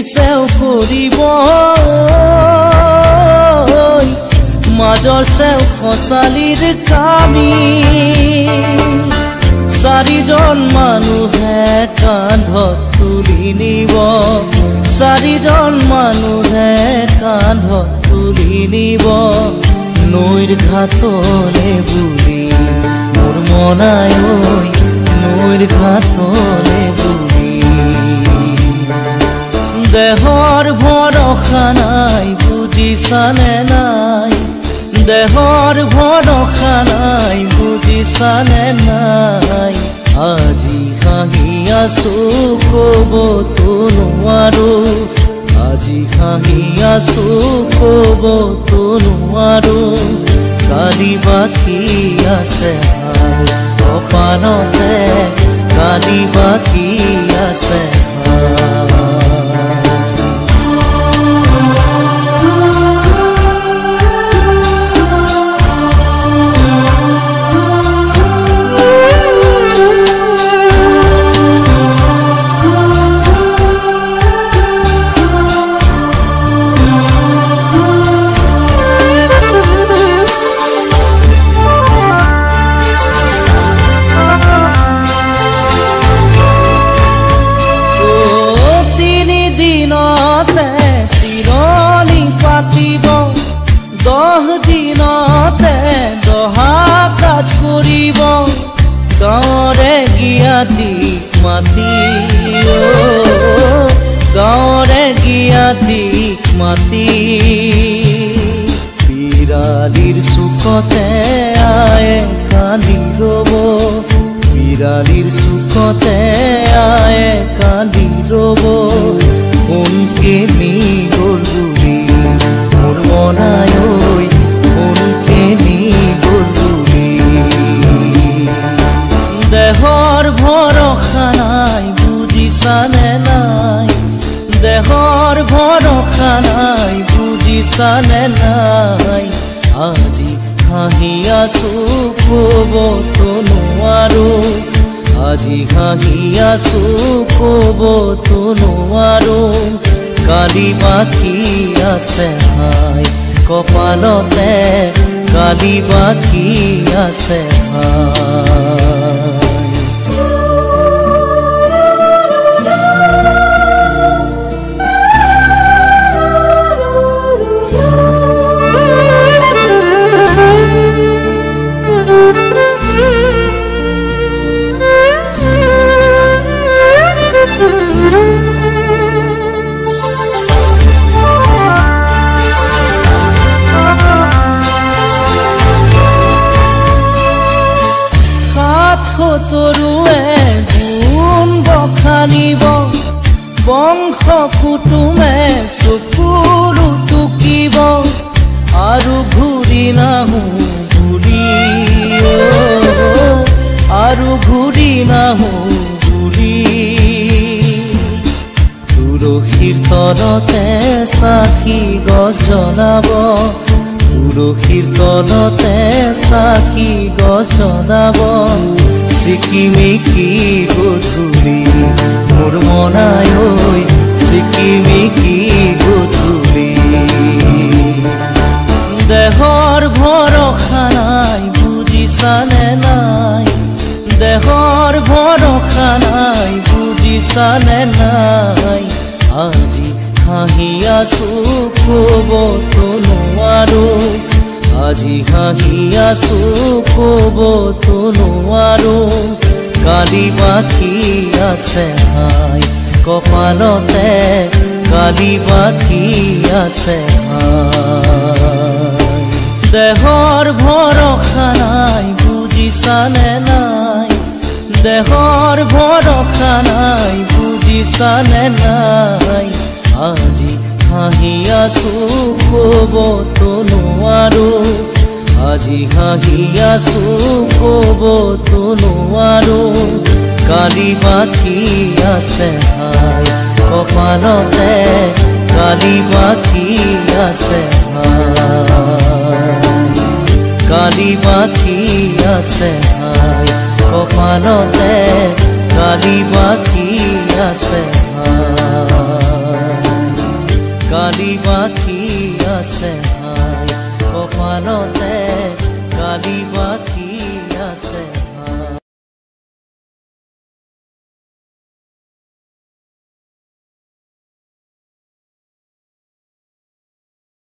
চেও কৰিব মাজৰ চেও খচালিৰ কামি চাৰিজন মানুহে কান্ধত তুলি নিব চাৰিজন মানুহে কান্ধত তুলি নিব নৈৰ ঘাটলে বুলি মোৰ মনাই নৈৰ ঘাটলে বুলি দেহৰ ভৰসা নাই বুজিছানে নাই দেহৰ ভৰসা নাই বুজিছানে নাই আজি হাঁহি আছো ক'বতো নোৱাৰো আজি হাঁহি আছো ক'বতো নোৱাৰো কালি বাকী আছে কপালতে কালি বাকী আছে গাঁৱৰে জ্ঞাতিক মাতি গাঁৱৰে জ্ঞাতিক মাতি বিৰালিৰ চুকতে আয়ে কান্দি ৰ'ব বিৰালিৰ চুকতে আয়ে কান্দি ৰ'ব কোনকে নি গ'ল বুলি মোৰ মনাই কোনকে নি গ'ল দেহৰ ভৰসা নাই বুজিছানে নাই দেহৰ ভৰসা নাই বুজিছানে নাই আজি হাঁহি আছো ক'বতো নোৱাৰো আজি হাঁহি আছো ক'বতো নোৱাৰো কালি বাকী আছে হাই কপালতে কালি বাকী আছে হাই তৰুৱে গুণ বখানিব বংশ কুটুমে চকুৰু টুকিব আৰু ঘূৰি নাহো বুলি আৰু ঘূৰি নাহো বুলি তুলসীৰ তলতে চাকি গছ জ্বলাব তুলসীৰ তলতে চাকি গছ জ্বলাব চিকিমিকি গধূলি মোৰ মনাই চিকিমিকি গধূলি দেহৰ ভৰসা নাই বুজিছানে নাই দেহৰ ভৰসা নাই বুজিছানে নাই আজি হাঁহি আছো ক'বতো নোৱাৰো আজি হাঁহি আছো ক'বতো নোৱাৰো কালি বাকী আছে হাই কপালতে কালি বাকী আছে হাই দেহৰ ভৰসা নাই বুজিছানে নাই দেহৰ ভৰসা নাই বুজিছানে নাই আজি হাঁহি আছো ক'বতো নোৱাৰো আজি হাঁহি আছো ক'বতো নোৱাৰো কালি বাকী আছে হাই কপালতে কালি বাকী আছে হাই কালি বাকী আছে হাই কপালতে কালি বাকী আছে হাই কালি বাকি আছে হাই কপালতে কালি